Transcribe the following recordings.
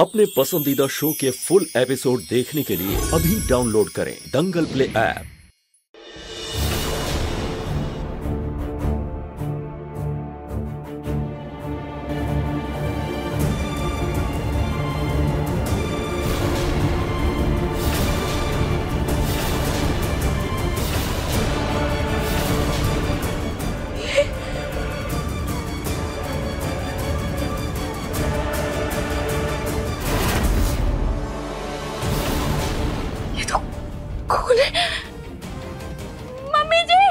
अपने पसंदीदा शो के फुल एपिसोड देखने के लिए अभी डाउनलोड करें दंगल प्ले ऐप। मम्मी जी,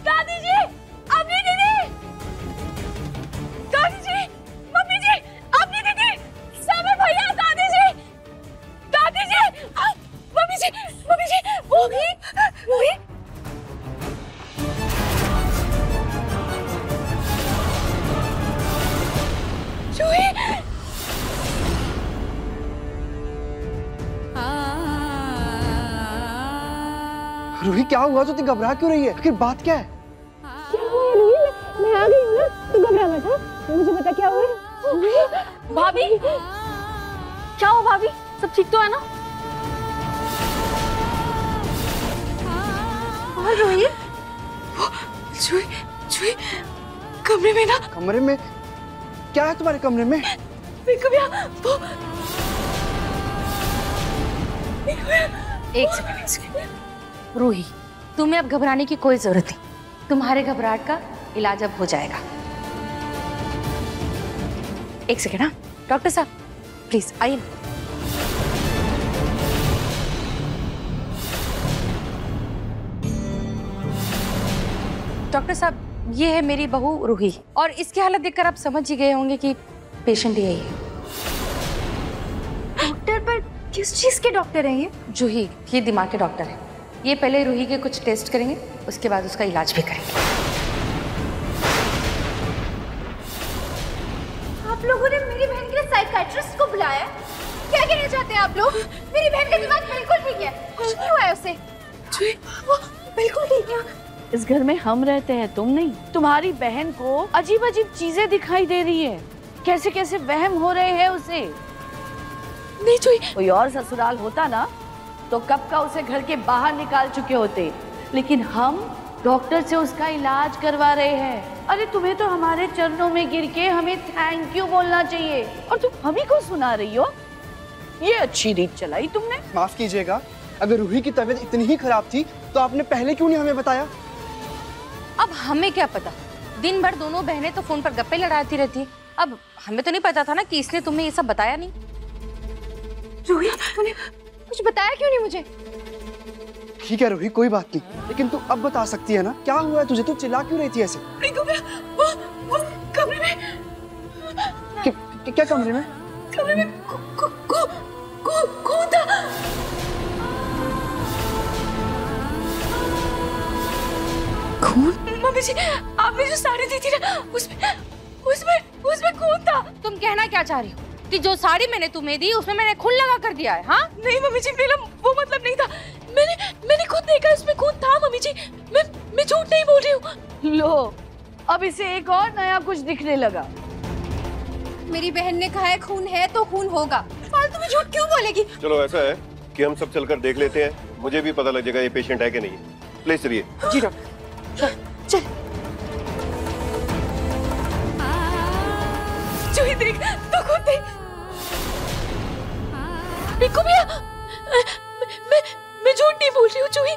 दादी जी, अपनी दीदी, दादी जी, मम्मी जी, अपनी दीदी, सामर भैया, दादी जी, मम्मी जी, वो भी, जूही, रूही क्या हुआ? तो तुम घबरा क्यों रही है? आखिर बात क्या है? क्या हुआ रूही? मैं आ गई हूँ ना, तू घबरा मत। मुझे पता क्या हुआ। भाभी, क्या हुआ भाभी? सब ठीक तो है ना? और रोहित, जूही कमरे में ना। कमरे में? क्या है तुम्हारे कमरे में? एक सेकंड। रूही, तुम्हें अब घबराने की कोई जरूरत नहीं। तुम्हारे घबराहट का इलाज अब हो जाएगा। एक सेकंड। हाँ डॉक्टर साहब, प्लीज आइए। डॉक्टर साहब, ये है मेरी बहू रूही, और इसकी हालत देखकर आप समझ ही गए होंगे कि पेशेंट यही है। डॉक्टर, पर किस चीज के डॉक्टर हैं ये? जूही, ये दिमाग के डॉक्टर है। ये पहले रूही के कुछ टेस्ट करेंगे, उसके बाद उसका इलाज भी करेंगे। आप लोगों ने मेरी बहन के लिए साइकियाट्रिस्ट को बुलाया है? क्या कहना चाहते हैं आप लोग? मेरी बहन का दिमाग बिल्कुल ठीक है, कुछ नहीं हुआ है उसे। वो बिल्कुल ठीक है। इस घर में हम रहते हैं, तुम नहीं। तुम्हारी बहन को अजीब अजीब चीजें दिखाई दे रही है, कैसे कैसे वहम हो रहे हैं उसे। नहीं जूही, कोई और ससुराल होता ना तो कब का उसे घर के बाहर निकाल चुके होते, लेकिन हम डॉक्टर से उसका इलाज करवा रहे हैं। अरे तुम्हें तो हमारे चरणों में गिर के हमें थैंक यू बोलना चाहिए, और तुम हम ही को सुना रही हो। ये अच्छी रीत चलाई तुमने। माफ कीजिएगा, अगर रूही की तबीयत इतनी ही खराब थी तो आपने पहले क्यों नहीं हमें बताया? अब हमें क्या पता, दिन भर दोनों बहनें तो फोन पर गप्पे लड़ाती रहती। अब हमें तो नहीं पता था ना कि इसने तुम्हें ये सब बताया नहीं। रूही, तूने कुछ बताया क्यों नहीं मुझे? ठीक है रूही, कोई बात नहीं, लेकिन तू अब बता सकती है ना, क्या हुआ है तुझे? तू चिल्ला क्यों रही थी ऐसे? वो कमरे में। क्या कमरे में? कमरे में कौन था? खून? मम्मी जी, आपने जो साड़ी दी थी ना, उसमें खून था। तुम कहना क्या चाह रही हो कि जो साड़ी मैंने तुम्हें दी उसमें मैंने खून लगा कर दिया है? हाँ नहीं मम्मी जी, मेरा वो मतलब नहीं था। मैंने खुद देखा, इसमें खून था मम्मी जी। मैं झूठ नहीं बोल रही हूँ। लो, अब इसे एक और नया कुछ दिखने लगा। मेरी बहन ने कहा है खून है तो खून होगा, फालतू में झूठ क्यों बोलेगी? चलो ऐसा है कि हम सब चलकर देख लेते हैं, मुझे भी पता लग जाएगा ये पेशेंट है कि नहीं है। प्लीज चलिए। जी डॉक्टर, चल। जूही देख, तो खुद देख। देखो भैया, मैं झूठ नहीं बोल रही हूँ जूही।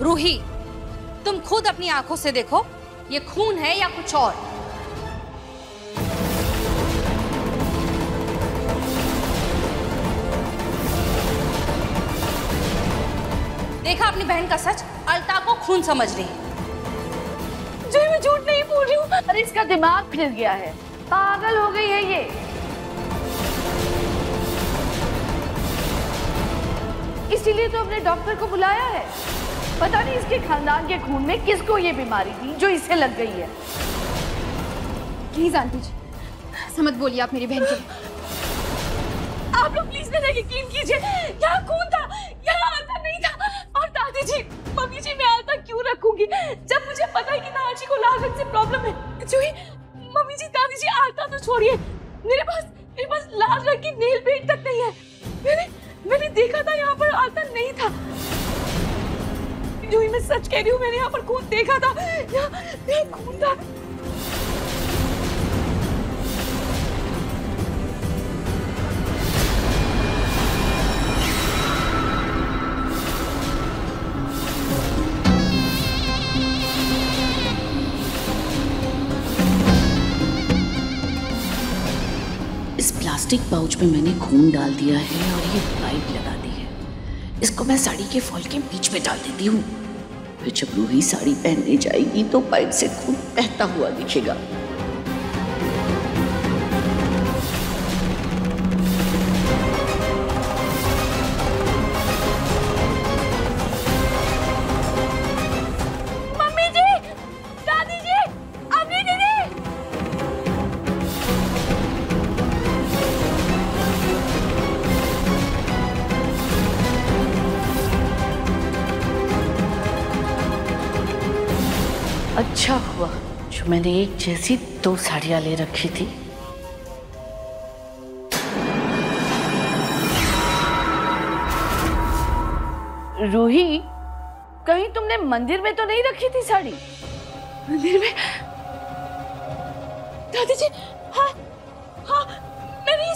रूही, तुम खुद अपनी आंखों से देखो, ये खून है या कुछ और। देखा अपनी बहन का सच, अल्ताफ को खून समझ रही है। जूही, मैं झूठ नहीं बोल रही हूँ। अरे इसका दिमाग फिर गया है, पागल हो गई है ये। इसीलिए तो अपने डॉक्टर को बुलाया है। पता नहीं इसके खानदान के खून में किसको ये बीमारी थी जो इसे लग गई है। प्लीज आंटी जी, ऐसा मत बोलिए आप मेरी बहन के। आप लोग प्लीज मेरा यकीन कीजिए, यहाँ खून था, यहाँ पागल से प्रॉब्लम है। जूही, मम्मी जी, दादी जी, आलता तो छोड़िए, मेरे पास लाल रंग की नेल पेंट तक नहीं है। मैंने देखा था यहाँ पर आलता नहीं था। जूही, मैं सच कह रही हूँ, मैंने यहाँ पर खून देखा था, यहाँ खून था। इस प्लास्टिक पाउच में मैंने खून डाल दिया है और ये पाइप लगा दी है। इसको मैं साड़ी के फॉल के बीच में डाल देती हूँ। फिर जब रूही साड़ी पहनने जाएगी तो पाइप से खून बहता हुआ दिखेगा। मम्मी जी, दादी जी, अभी दीदी। अच्छा हुआ जो मैंने एक जैसी 2 साड़ियां ले रखी थी। रूही, कहीं तुमने मंदिर में तो नहीं रखी थी साड़ी? मंदिर में? दादी जी, हाँ, मैंने ये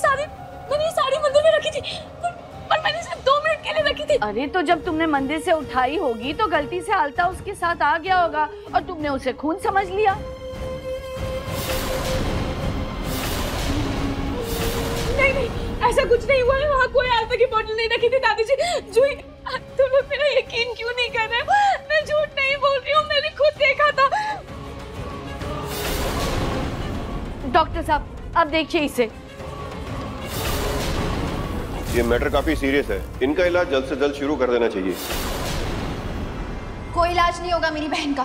साड़ी मंदिर में रखी थी, पर मैंने सिर्फ 2 मिनट के लिए रखी थी। अरे तो जब तुमने मंदिर से उठाई होगी तो गलती से आलता उसके साथ आ गया होगा और तुमने उसे खून समझ लिया। नहीं, ऐसा कुछ नहीं हुआ है। वहाँ कोई आलता की बोतल नहीं रखी थी दादी जी। जूही, तुम लोग मेरा यकीन क्यों नहीं कर रहे हो? मैं झूठ नहीं बोल रही हूँ, मैंने खुद देखा था। डॉक्टर साहब, अब देखिए इसे। ये मैटर काफी सीरियस है, इनका इलाज जल्द से जल्द शुरू कर देना चाहिए। कोई इलाज नहीं होगा मेरी बहन का।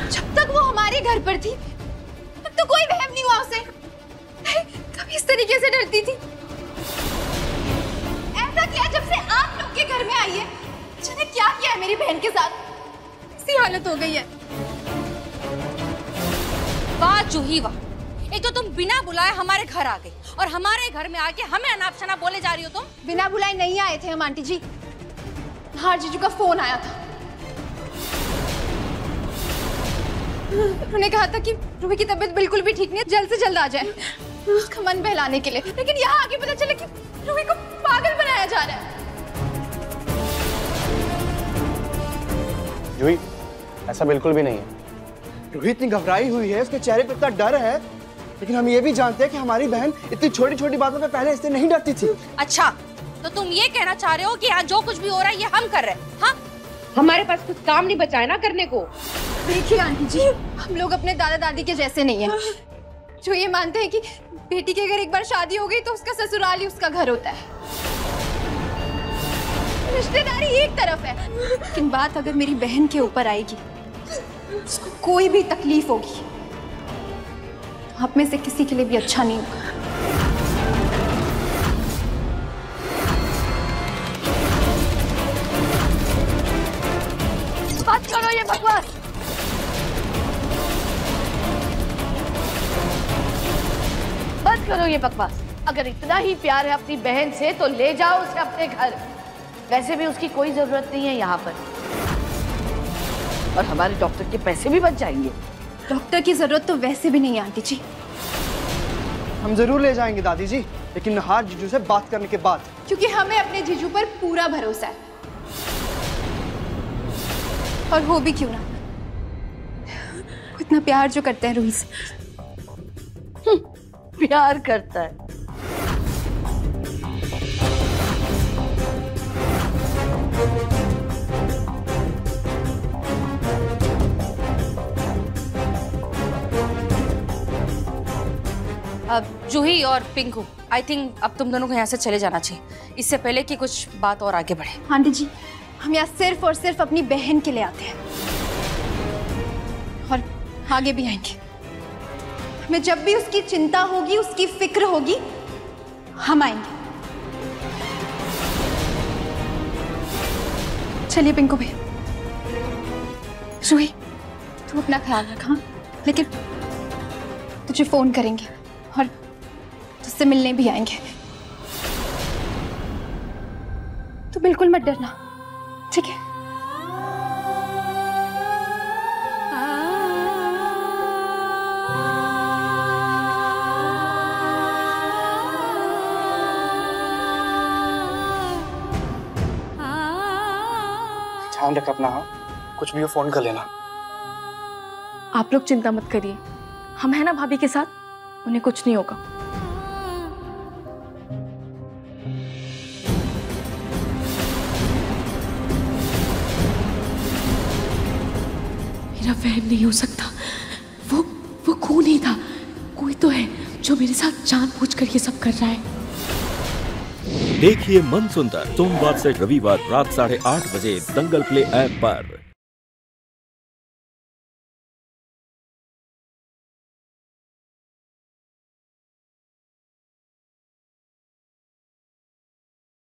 जब तक वो हमारे घर पर थी तब तो कोई वहम नहीं हुआ उसे। कभी इस तरीके से डरती थी। ऐसा किया जब से आप लोग के घर में आई है। जाने क्या किया है मेरी बहन के साथ, इसी हालत हो गई है। वाह जूही वाह, एक तो तुम बिना बुलाए हमारे घर आ गई और हमारे घर में आके हमें अनाप शनाप बोले जा रही हो तुम। बिना बुलाए नहीं आए थे हम आंटी जी, हार जीजू का फोन आया था। उन्होंने कहा था कि रूही की तबीयत बिल्कुल भी ठीक नहीं है, जल्द से जल्द आ जाए उसका मन बहलाने के लिए। लेकिन यहाँ आके पता चला कि रूही को पागल बनाया जा रहा है। जूही, ऐसा बिल्कुल भी नहीं है। रूही इतनी घबराई हुई है, उसके चेहरे पे इतना डर है, लेकिन हम ये भी जानते हैं कि हमारी बहन इतनी छोटी छोटी बातों पे पहले इससे नहीं डरती थी। अच्छा, तो तुम ये कहना चाह रहे हो कि आज जो कुछ भी हो रहा है ये हम कर रहे हैं? हाँ, हमारे पास कुछ काम नहीं बचा है ना करने को। देखिए आंटी जी, हम लोग अपने दादा दादी के जैसे नहीं हैं, जो ये मानते हैं कि बेटी के अगर एक बार शादी हो गई तो उसका ससुराल ही उसका घर होता है। रिश्तेदारी एक तरफ है, लेकिन बात अगर मेरी बहन के ऊपर आएगी, उसको कोई भी तकलीफ होगी, तो आप में से किसी के लिए भी अच्छा नहीं होगा। बात करो ये बकवास। बंद करो ये बकवास। अगर इतना ही प्यार है अपनी बहन से तो ले जाओ उसे अपने घर। वैसे भी उसकी कोई जरूरत नहीं है यहाँ पर, और हमारे डॉक्टर के पैसे भी बच जाएंगे। डॉक्टर की जरूरत तो वैसे भी नहीं है आंटी जी। हम जरूर ले जाएंगे दादी जी, लेकिन नहार जीजू से बात करने के बाद। क्योंकि हमें अपने जीजू पर पूरा भरोसा है, और वो भी क्यों ना, इतना प्यार जो करते हैं रूही से। प्यार करता है। अब जूही और पिंकू, आई थिंक अब तुम दोनों को यहाँ से चले जाना चाहिए, इससे पहले कि कुछ बात और आगे बढ़े। आंटी जी, हम यहाँ सिर्फ और सिर्फ अपनी बहन के लिए आते हैं, और आगे भी आएंगे। हमें जब भी उसकी चिंता होगी, उसकी फिक्र होगी, हम आएंगे। चलिए पिंकू भैया। रूही, तू अपना ख्याल रख, हाँ? लेकिन तुझे फोन करेंगे और तुझसे मिलने भी आएंगे। तू बिल्कुल मत डरना, ठीक है? ध्यान रख अपना, हाँ? कुछ भी हो फोन कर लेना। आप लोग चिंता मत करिए, हम हैं ना भाभी के साथ, उन्हें कुछ नहीं होगा। मेरा वहम नहीं हो सकता, वो खून ही था। कोई तो है जो मेरे साथ जानबूझकर ये सब कर रहा है। देखिए मनसुंदर सोमवार से रविवार रात 8:30 बजे दंगल प्ले ऐप पर।